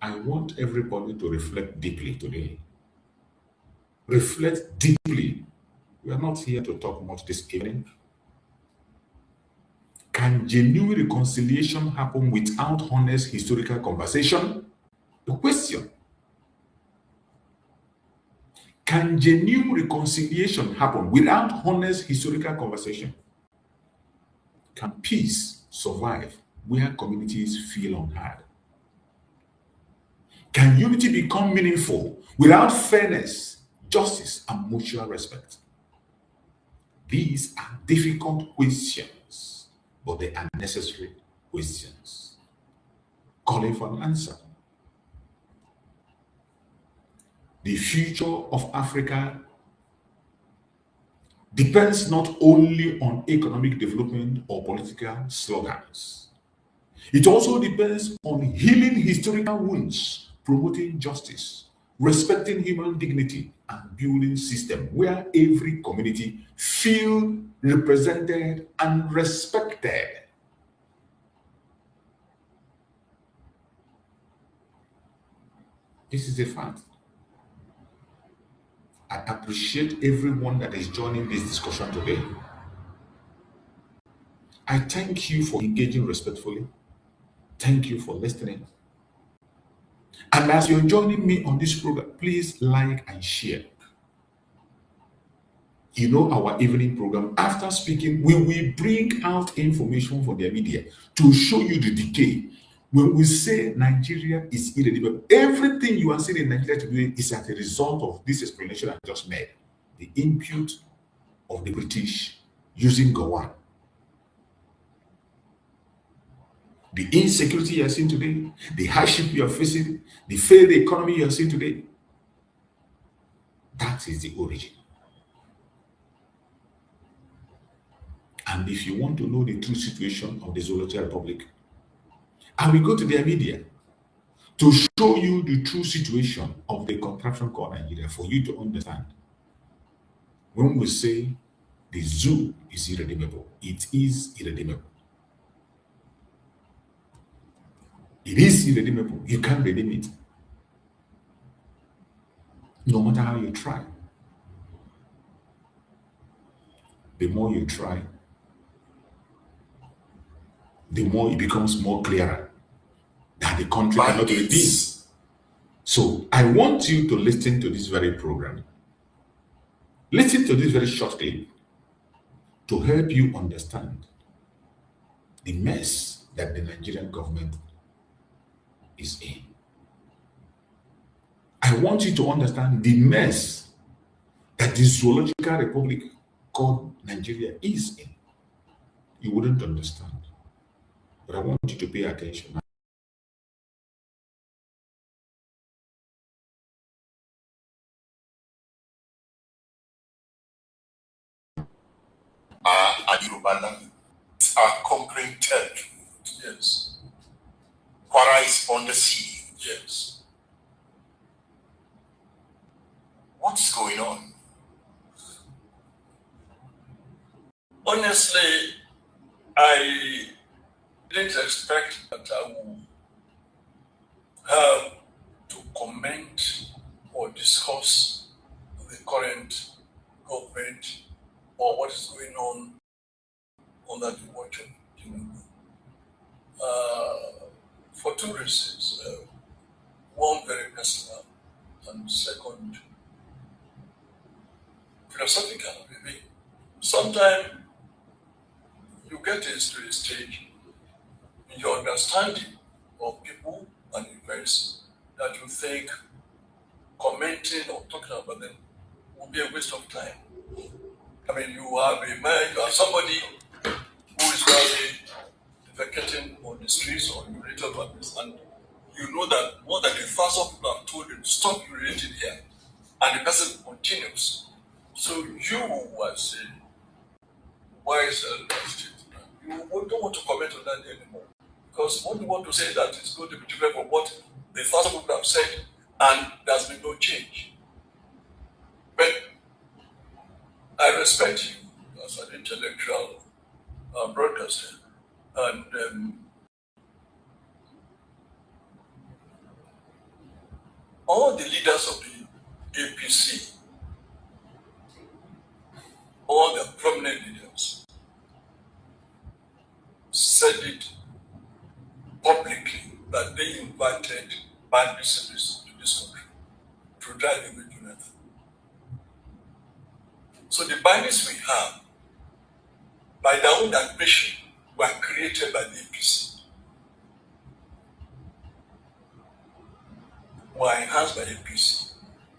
I want everybody to reflect deeply today. Reflect deeply. We are not here to talk much this evening. Can genuine reconciliation happen without honest historical conversation? The question. Can genuine reconciliation happen without honest historical conversation? Can peace survive where communities feel unheard? Can unity become meaningful without fairness, justice, and mutual respect? These are difficult questions, but they are necessary questions, calling for an answer. The future of Africa depends not only on economic development or political slogans. It also depends on healing historical wounds, promoting justice, respecting human dignity, and building a system where every community feels represented and respected. This is a fact. I appreciate everyone that is joining this discussion today. I thank you for engaging respectfully. Thank you for listening. And as you're joining me on this program, please like and share. You know, our evening program, after speaking, we will bring out information for the media to show you the decay. When we say Nigeria is irredeemable, everything you are seeing in Nigeria today is as a result of this explanation I just made. The input of the British using Gawan. The insecurity you are seeing today, the hardship you are facing, the failed economy you are seeing today, that is the origin. And if you want to know the true situation of the Zoological Republic, I will go to their media to show you the true situation of the contraption called Nigeria for you to understand. When we say the zoo is irredeemable, it is irredeemable. It is irredeemable. You can't redeem it. No matter how you try. The more you try, the more it becomes more clearer that the country cannot be redeemed. So I want you to listen to this very program. Listen to this very short clip to help you understand the mess that the Nigerian government is in. I want you to understand the mess that the Zoological Republic called Nigeria is in. You wouldn't understand. But I want you to pay attention. Yoruba land are conquering territory. Yes. Kwara is on the sea. Yes. What's going on? Honestly, I didn't expect that I would have to comment or discuss the current government or what is going on under the watch of Tinubu. For two reasons. One, very personal, and second, philosophical, maybe. Sometimes you get into a stage in your understanding of people and events that you think commenting or talking about them will be a waste of time. I mean, you have a man, you are somebody who is probably defecating on the streets or urinating about this, and you know that more than 1,000 people have told you to stop urinating here, and the person continues. So you, as a wise you don't want to comment on that anymore. Because what you want to say that is going to be different from what the 1,000 people have said, and there's been no change. But I respect you as an intellectual broadcaster, and all the leaders of the APC, all the prominent leaders, said it publicly that they invited bad business to this country to drive away Jonathan. So the bandits we have, by their own admission, were created by the APC, were enhanced by APC,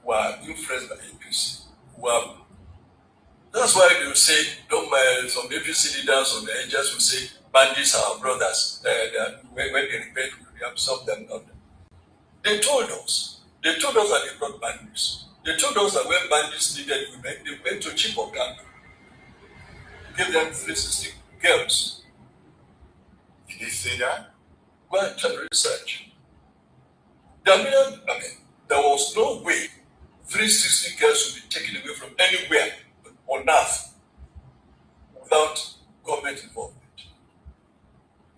were influenced by APC, were. That's why they will say, some APC leaders or the agents will say, bandits are our brothers. When they repent, we absorb them. They told us that they brought bandits. They told us that when bandits needed women, they went to Chibok and gave them 360 girls. Did they say that? Go and check research. There was no way 360 girls would be taken away from anywhere on earth without government involvement.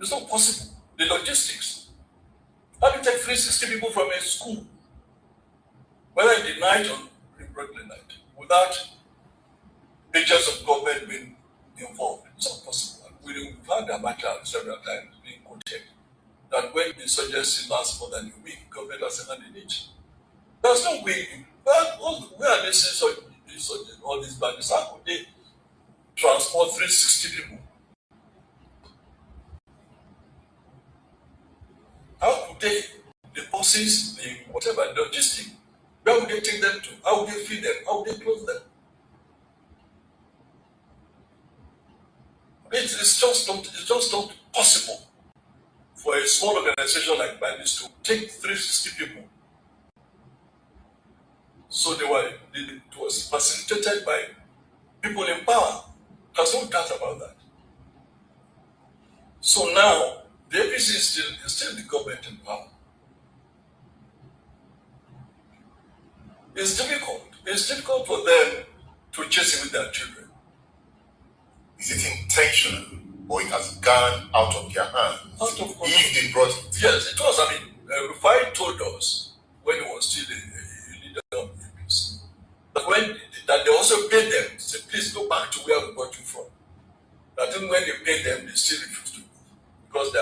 It's not possible. The logistics. How do you take 360 people from a school, whether in the night or in the night, without agents of government being involved? It's not possible. We've had a matter several times being quoted that when the insurgency lasts more than a week, government has a hand in it. There's no way. Where are they saying all these bandits? How could they transport 360 people? How could they, the buses, the whatever, the logistics, where would they take them to? How would they feed them? How would they close them? It's just not possible for a small organization like bandits to take 360 people. So it was facilitated by people in power. There's no doubt about that. So now, the APC is still the government in power. It's difficult. It's difficult for them to chase away their children. Is it intentional or it has gone out of their hands? Out of control. If they brought it. Yes, it was. Rufai told us when he was still a leader of the APC that they also paid them. They said, please go back to where we got you from. That even when they paid them, they still refused to go because they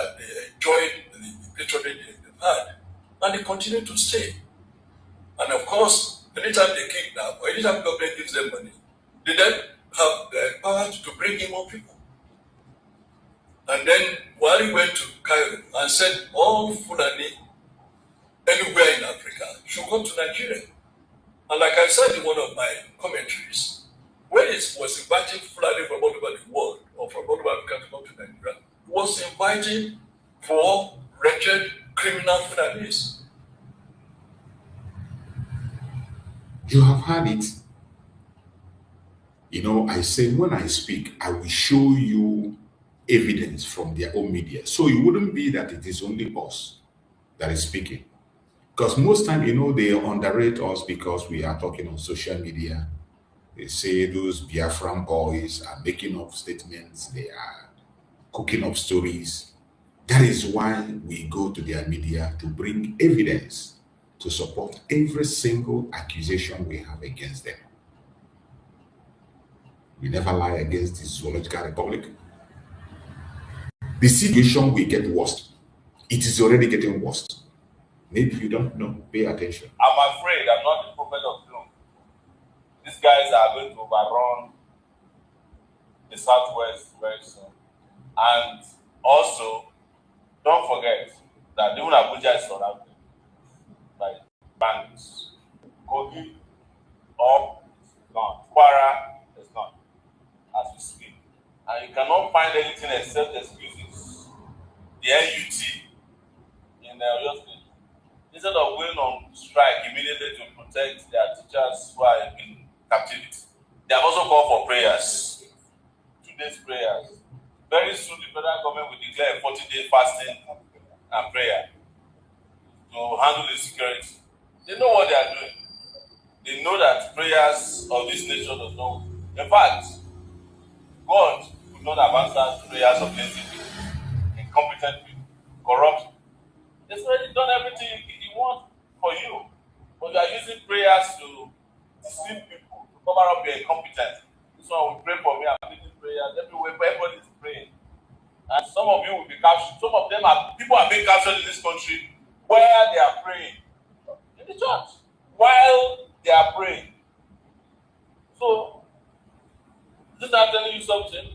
enjoyed the patronage they've had, and they continue to stay. And of course, anytime they kidnap or anytime government gives them money, they then have the power to bring in more people. And then Wali went to Cairo and said all Fulani anywhere in Africa should come to Nigeria. And like I said in one of my commentaries, when it was inviting Fulani from all over the world or from all over Africa to come to Nigeria, it was inviting poor, wretched, criminal Fulanis. You have heard it. I say when I speak, I will show you evidence from their own media. So it wouldn't be that it is only us that is speaking. Because most time, they underrate us because we are talking on social media. They say those Biafran boys are making up statements. They are cooking up stories. That is why we go to their media to bring evidence to support every single accusation we have against them. We never lie against the Zoological Republic. The situation will get worse. It is already getting worse. Maybe you don't know. Pay attention. I'm afraid I'm not the prophet of doom. These guys are going to overrun the Southwest very soon. And also, don't forget that even Abuja is surrounded by bandits. Kogi, up, is gone. Kwara is gone, as we speak. And you cannot find anything except excuses. The NUT in Oyo State, instead of going on strike immediately to protect their teachers who are in captivity, they have also called for prayers. 2 days prayers. Very soon the federal government will declare a 40-day fasting and prayer to handle the security. They know what they are doing. They know that prayers of this nature does not. In fact, God would not have answered prayers of lazy people, incompetent people, corrupt people. He's already done everything he wants for you. prayers to deceive people, to cover up your incompetence. This one will pray for me, I'm leading prayers everywhere, but everybody is praying. And some of you will be captured. Some of them people are being captured in this country where they are praying. In the church. While they are praying. So, is that telling you something?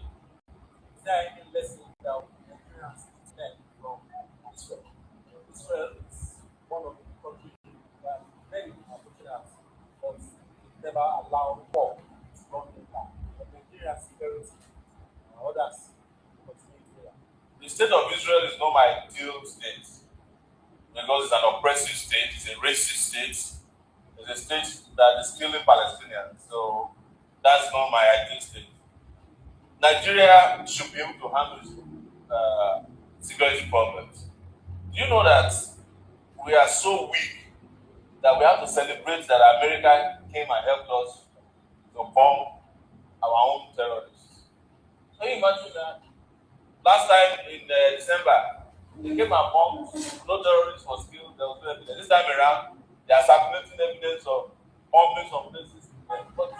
Is there any lesson that Nigerians learn from Israel? Israel is one of the countries that many are looking at, but never allow war to run in that. But Nigerian security and others continue there. The state of Israel is not my ideal state because it's an oppressive state, it's a racist state, it's a state that is killing Palestinians. So that's not my ideal state. Nigeria should be able to handle security problems. Do you know that we are so weak that we have to celebrate that America came and helped us to bomb our own terrorists? Can you imagine that? Last time in December, they came and bombed, no terrorist was killed, there was no evidence. This time around, they are circulating evidence of bombing some places. But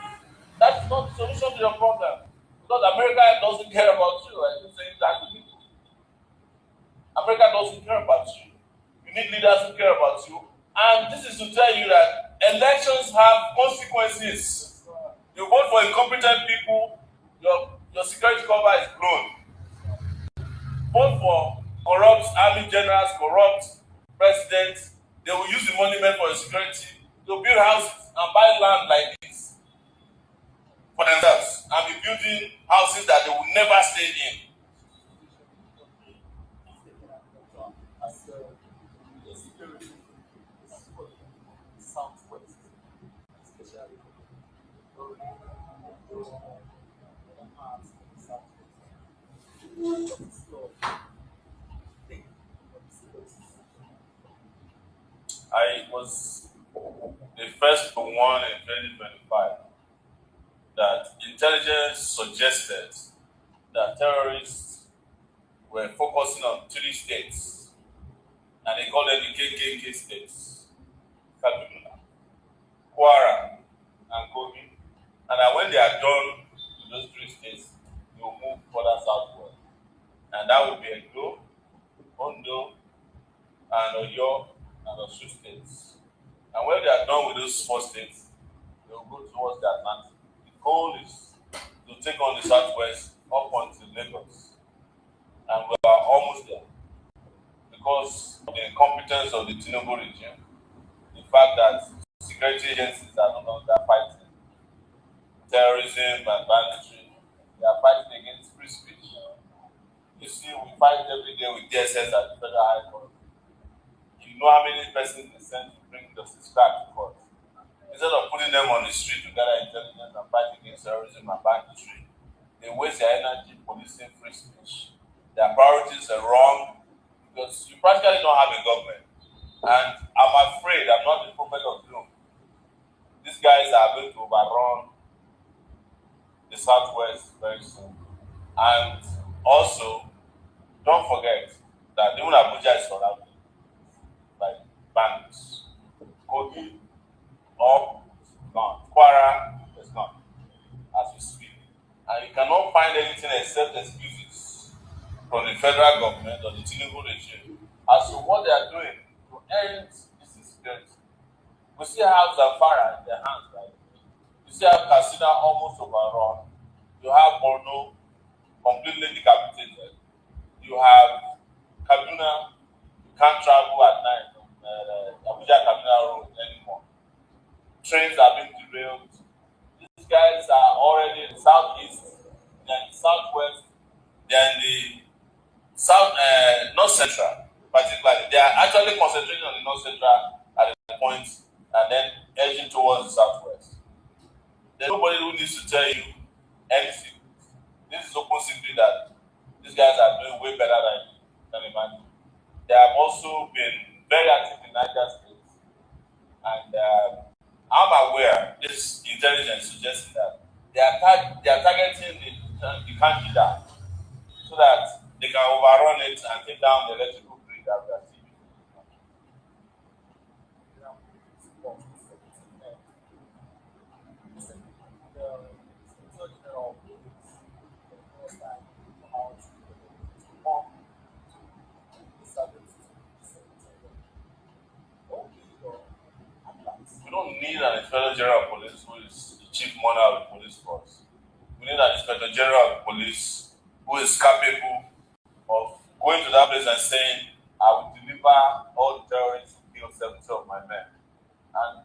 that's not the solution to your problem. Because America doesn't care about you. I keep saying that to people. America doesn't care about you. You need leaders who care about you. And this is to tell you that elections have consequences. You vote for incompetent people, your security cover is blown. Vote for corrupt army generals, corrupt presidents. They will use the money meant for your security to build houses and buy land like this for themselves and be building houses that they will never stay in. As insecurity is for the southwest, especially during the parts of the southwest. What is your take on the security? I was the first one in 2025 that intelligence suggested that terrorists were focusing on 3 states, and they called them the KKK states: Kaduna, Kwara, and Kogi. And that when they are done with those 3 states, they will move further southward. And that will be Edo, Ondo, and Oyo, and Osun states. And when they are done with those 4 states, they will go towards the Atlantic. The goal is to take on the southwest up until Lagos. And we are almost there. Because of the incompetence of the Tinubu regime, the fact that security agencies are no longer fighting terrorism and banditry, they are fighting against free speech. You see, we fight every day with DSS at the Federal High Court. You know how many persons they send to bring justice back to court. Instead of putting them on the street to gather intelligence and fight against terrorism and banditry, they waste their energy policing free speech. Their priorities are wrong because you practically don't have a government. And I'm afraid, I'm not the prophet of doom. These guys are going to overrun the southwest very soon. And also, don't forget that even Abuja is surrounded by bandits. Kogi, up, gone. Kwara is gone as we speak. And you cannot find anything except excuses from the federal government or the Tinubu regime as to what they are doing to end this insecurity. We still have Zamfara in their hands, right? You still have Katsina almost overrun. You have Borno completely decapitated. You have Kaduna, you can't travel at night on Abuja Kaduna Road anymore. Trains are being derailed. These guys are already in the southeast, they're in the southwest, they're in the south, north central, particularly. They are actually concentrating on the north central at the point and then edging towards the southwest. There's nobody who needs to tell you any secret. This is open secret that these guys are doing way better than you can imagine. They have also been very active in Niger State. And I'm aware this intelligence suggests that they are targeting the candidate so that they can overrun it and take down the electrical grid that we are seeing. need an Inspector General of Police who is the chief monarch of the police force. We need an Inspector General of Police who is capable of going to that place and saying, I will deliver all the terrorists who killed 70 of my men. And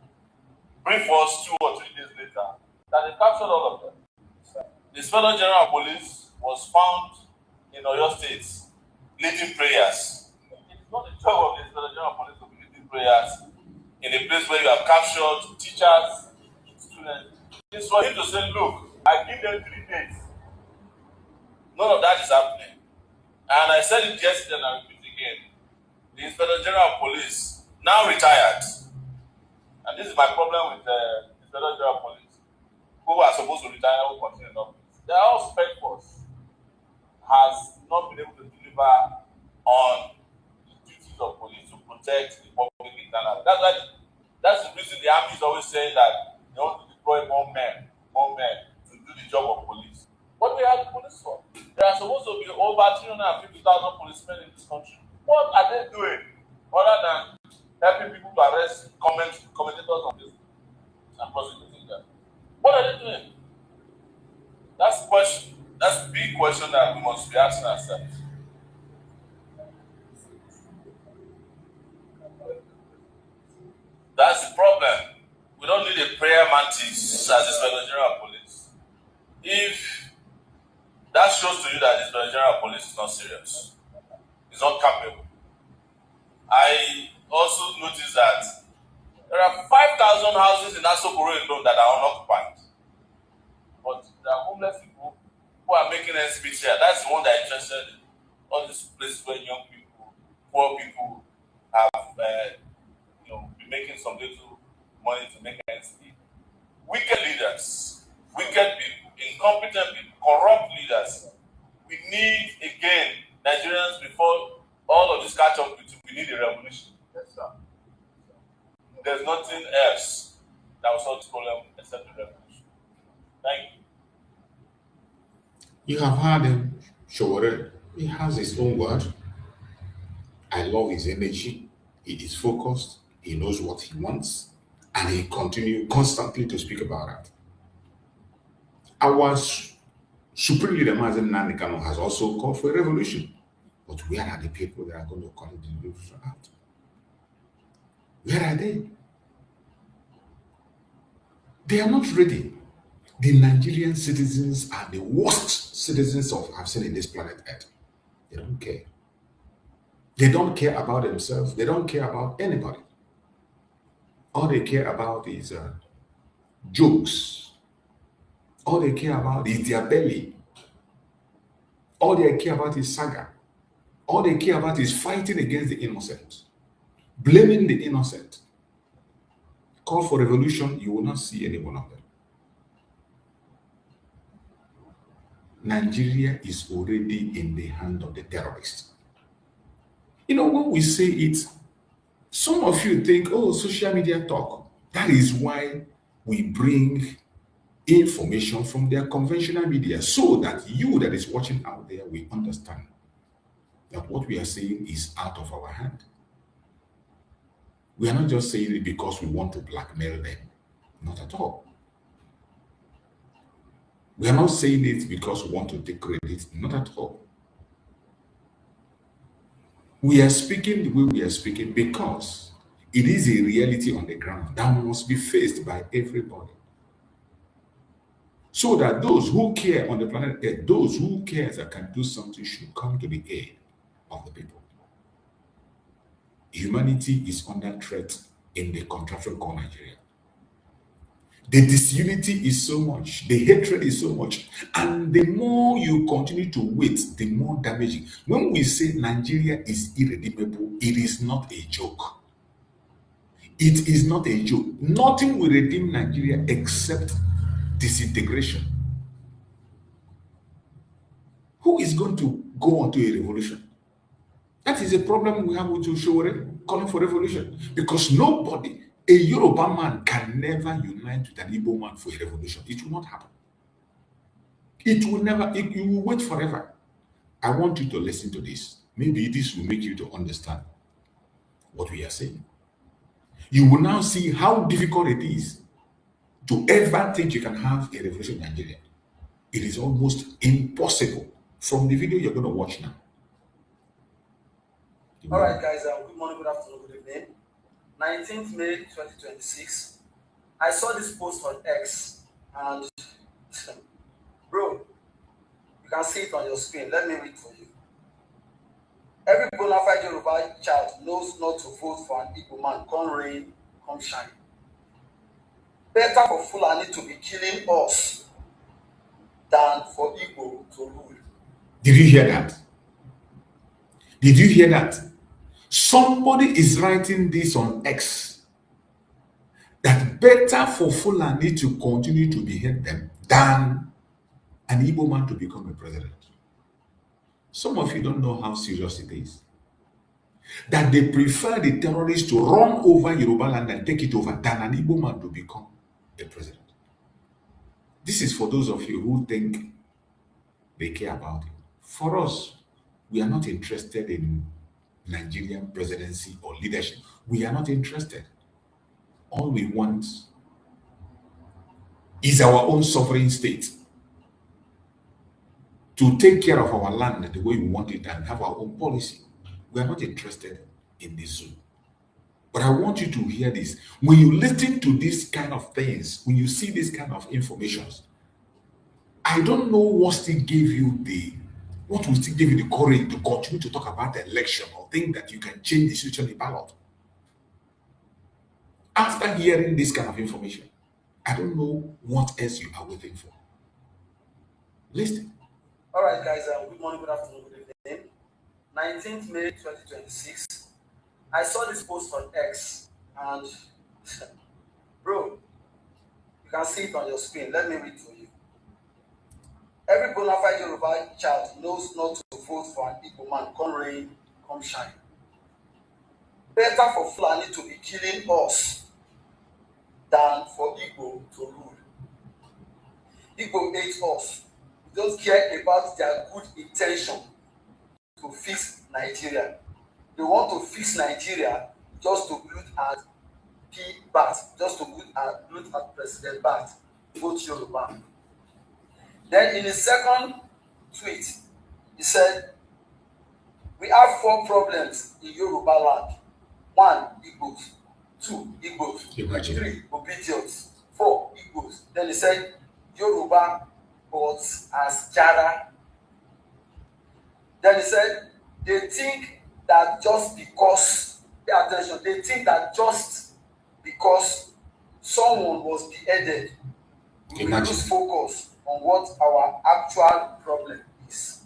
brief us 2 or 3 days later that they captured all of them. The Inspector General of Police was found in Oyo State leading prayers. It is not the job of the Inspector General of Police to be leading prayers in a place where you have captured teachers, students. It's for him to say, look, I give them 3 days. None of that is happening. And I said it yesterday and I repeat again. The Inspector General of Police, now retired, and this is my problem with the Inspector General of Police, who are supposed to retire who continue in office. Their whole spec force has not been able to deliver on the duties of police to protect the public internal. That's the reason the army is always saying that they want to deploy more men to do the job of police. What do they have the police for? There are supposed to be over 350,000 policemen in this country. What are they doing other than helping people to arrest commentators on this and prosecuting them? What are they doing? That's the question. That's the big question that we must be asking ourselves. That's the problem. We don't need a prayer mantis as Inspector General of Police. If that shows to you that the Inspector General of Police is not serious, is not capable. I also noticed that there are 5,000 houses in Asokoro alone that are unoccupied. But there are homeless people who are making ends meet here. That's the one that is interested in all these places where young people, poor people have been making some little money to make ends meet. Wicked leaders, wicked people, incompetent people, corrupt leaders. We need, again, Nigerians, before all of this catch up with you, we need a revolution. Yes, sir. There's nothing else that will solve this problem except a revolution. Thank you. You have heard him, Showore. He has his own word. I love his energy. He is focused. He knows what he wants. And he continues constantly to speak about that. Our supreme leader, Nnamdi Kanu, has also called for a revolution. But where are the people that are going to call it the revolution out? Where are they? They are not ready. The Nigerian citizens are the worst citizens I've seen in this planet Earth. They don't care. They don't care about themselves. They don't care about anybody. All they care about is jokes. All they care about is their belly. All they care about is saga. All they care about is fighting against the innocent, blaming the innocent. Call for revolution, you will not see any one of them. Nigeria is already in the hand of the terrorists. When we say it, some of you think, oh, social media talk. That is why we bring information from their conventional media so that you that is watching out there will understand that what we are saying is out of our hand. We are not just saying it because we want to blackmail them. Not at all. We are not saying it because we want to take credit. Not at all. We are speaking the way we are speaking because it is a reality on the ground that must be faced by everybody. So that those who care on the planet Earth, those who care that can do something should come to the aid of the people. Humanity is under threat in the contraction called Nigeria. The disunity is so much, the hatred is so much, and the more you continue to wait, the more damaging. When we say Nigeria is irredeemable, it is not a joke. It is not a joke. Nothing will redeem Nigeria except disintegration. Who is going to go on to a revolution? That is a problem we have with Showore calling for revolution. Because nobody, a Yoruba man can never unite with an Igbo man for a revolution. It will not happen. It will never, you will wait forever. I want you to listen to this. Maybe this will make you to understand what we are saying. you will now see how difficult it is to ever think you can have a revolution in Nigeria. It is almost impossible from the video you're going to watch now. All right, guys, good morning, good afternoon, good evening. 19th May 2026. I saw this post on X, and bro, you can see it on your screen. Let me read for you. Every bona fide Yoruba child knows not to vote for an Igbo man. Come rain, come shine. Better for Fulani to be killing us than for Igbo to rule. Did you hear that? Did you hear that? Somebody is writing this on X, that better for Fulani to continue to behead them than an Igbo man to become a president. Some of you don't know how serious it is. That they prefer the terrorists to run over Yoruba land and take it over than an Igbo man to become a president. This is for those of you who think they care about it. For us, we are not interested in Nigerian presidency or leadership. We are not interested. All we want is our own sovereign state to take care of our land the way we want it and have our own policy. We are not interested in this zoo. But I want you to hear this. When you listen to these kind of things, when you see this kind of information, I don't know what will still give you the courage to continue to talk about the election or think that you can change the situation in the ballot. After hearing this kind of information, I don't know what else you are waiting for. Listen. All right, guys, good morning, good afternoon, good evening. 19th May 2026. I saw this post on X, and bro, you can see it on your screen. Let me read for you. Every bona fide Yoruba child knows not to vote for an Igbo man. Come rain, come shine. Better for Fulani to be killing us than for Igbo to rule. Igbo hate us. We don't care about their good intention to fix Nigeria. They want to fix Nigeria just to loot at Bat, just to loot at President Bat, vote Yoruba. Then in his second tweet, he said, we have 4 problems in Yoruba land. 1, Igbos. 2, Igbos. Imagine. 3, obedience. 4, Igbos. Then he said, Yoruba but as Jara. Then he said, they think that just because, pay attention, they think that just because someone was beheaded, we will lose focus on what our actual problem is.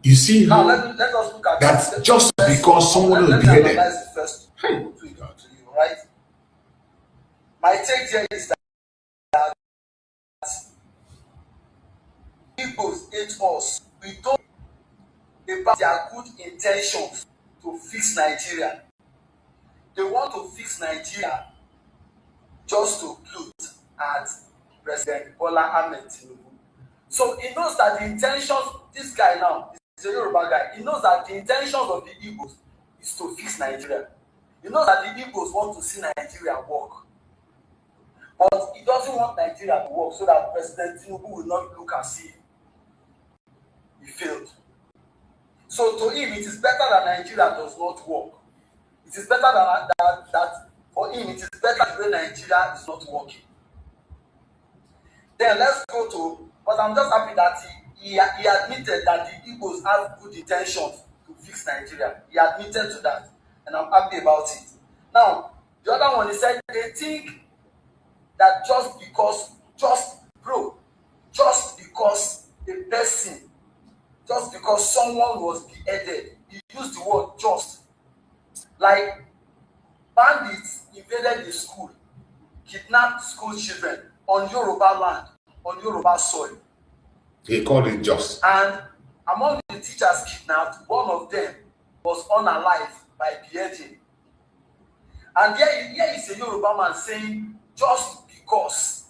You see how now let us look at that's just because someone was beheaded. Let me first to you, right? My take here is that people hate us. We don't about their good intentions to fix Nigeria. They want to fix Nigeria just to loot at President Bola Ahmed Tinubu. So he knows that the intentions, this guy now, is a Yoruba guy, he knows that the intentions of the Igbos is to fix Nigeria. He knows that the Igbos want to see Nigeria work. But he doesn't want Nigeria to work so that President Tinubu will not look as if he failed. So to him, it is better that Nigeria does not work. It is better that for him, it is better when Nigeria is not working. Then let's go to, but I'm just happy that he admitted that the Igbos have good intentions to fix Nigeria. He admitted to that, and I'm happy about it. Now, the other one, he said they think that just because a person, just because someone was beheaded, he used the word just, like bandits invaded the school, kidnapped school children on Yoruba land, on Yoruba soil. He called it just. And among the teachers kidnapped, one of them was unalive by beheading. And here is a Yoruba man saying, just because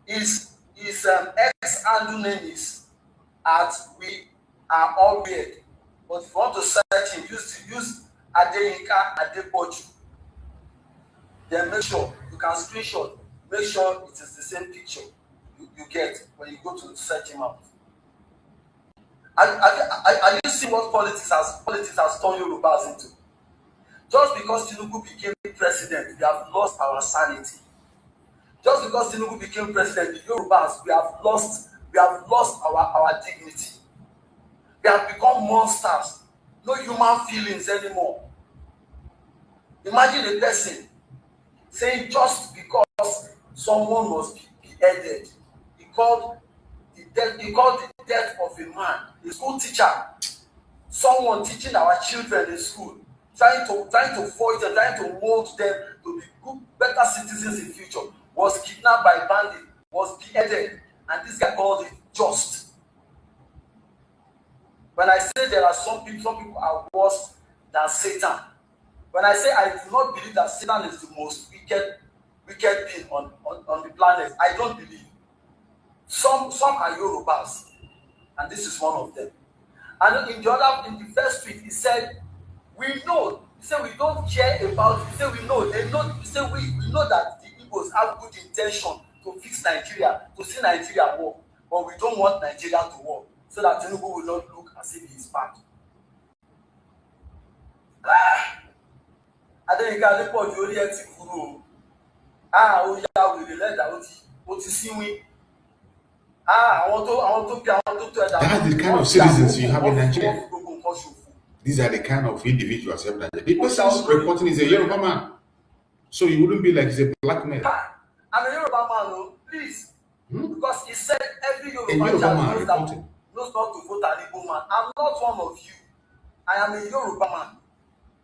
his ex-handle name is at we are all weird. But if you want to search him, use Adeyinka Adepoju. then make sure you can screenshot, make sure it is the same picture you get when you go to search him out. Are you seeing what politics has turned Yorubas into? Just because Tinubu became president, we have lost our sanity. Just because Tinubu became president, the Yorubas, we have lost our dignity. We have become monsters. No human feelings anymore. Imagine a person saying just because someone was beheaded, he called the death of a man, a school teacher, someone teaching our children in school, trying to forge them, trying to mold them to be good, better citizens in future, was kidnapped by bandits, was beheaded, and this guy called it just. When I say there are some people are worse than Satan. When I say I do not believe that Satan is the most wicked being on the planet, I don't believe. Some are Yorubas, and this is one of them. And in the first tweet, he said, we know. He said we don't care about. He said we know. They know. He said we know that the Igbos have good intention to fix Nigeria, to see Nigeria work, but we don't want Nigeria to work, so that Tinubu will not look as if he is bad. Adéyínká Adépọ̀jù orí ẹ̀ ti kúrò ó yá wèrè lẹ́dà ó ti síwín. Àwọn tó ẹ̀dá. That's the kind of citizens you have in Nigeria. These are the kind of individuals you have in Nigeria. The person reporting is a Yoruba man, so you wouldn't be like he's a black man. I'm a Yoruba man, please. Because he said every Yoruba child knows not to vote an Igbo man. I'm not one of you. I am a Yoruba man.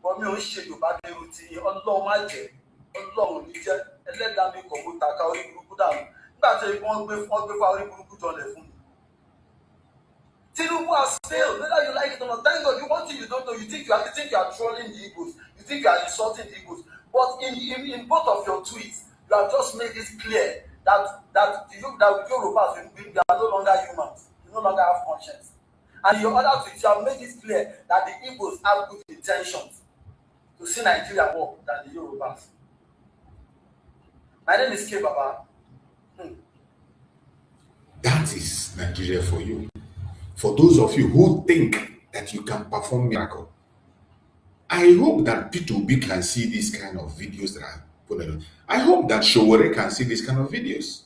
But me ò ń ṣe Yorùbá bí irú ti Ọlọ́run má jẹ́, Ọlọ́run ní jẹ́, ẹlẹ́dàá mi kò mú taka orí burúkú dànù. Nígbà tí wọ́n gbé fún orí burúkú jọlẹ̀ fún mi. Tinubu has failed, whether you like it or not. Thank God, one thing you don't know, you think you are trolling the Igbos, you think you are insulting the Igbos. But in both of your tweets, you have just made it clear that Yorubas they are no longer humans, they no longer have conscience. And in your other tweets, you have made it clear that the Igbos have good intentions to see Nigeria work than the Yorubas. My name is K Baba. That is Nigeria for you. For those of you who think that you can perform miracle, I hope that P2B can see these kind of videos that I put on. I hope that Showore can see these kind of videos.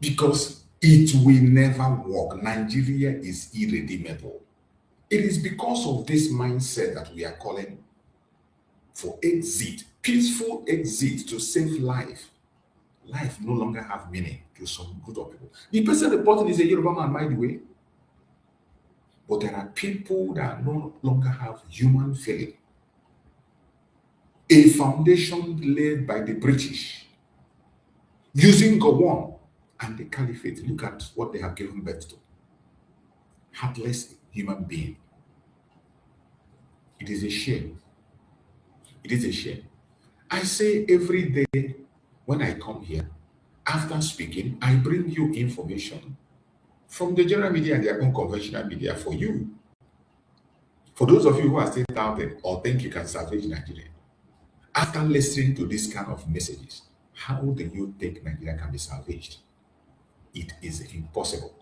Because it will never work. Nigeria is irredeemable. It is because of this mindset that we are calling for exit, peaceful exit to save life. Life no longer have meaning to some group of people. The person reporting is a Yoruba man, by the way. But there are people that no longer have human feeling. A foundation led by the British, using Gowon and the Caliphate. Look at what they have given birth to. Heartless human being. It is a shame. It is a shame. I say every day when I come here, after speaking, I bring you information from the general media and their own conventional media for you. For those of you who are still doubting or think you can salvage Nigeria, after listening to this kind of messages, how do you think Nigeria can be salvaged? It is impossible.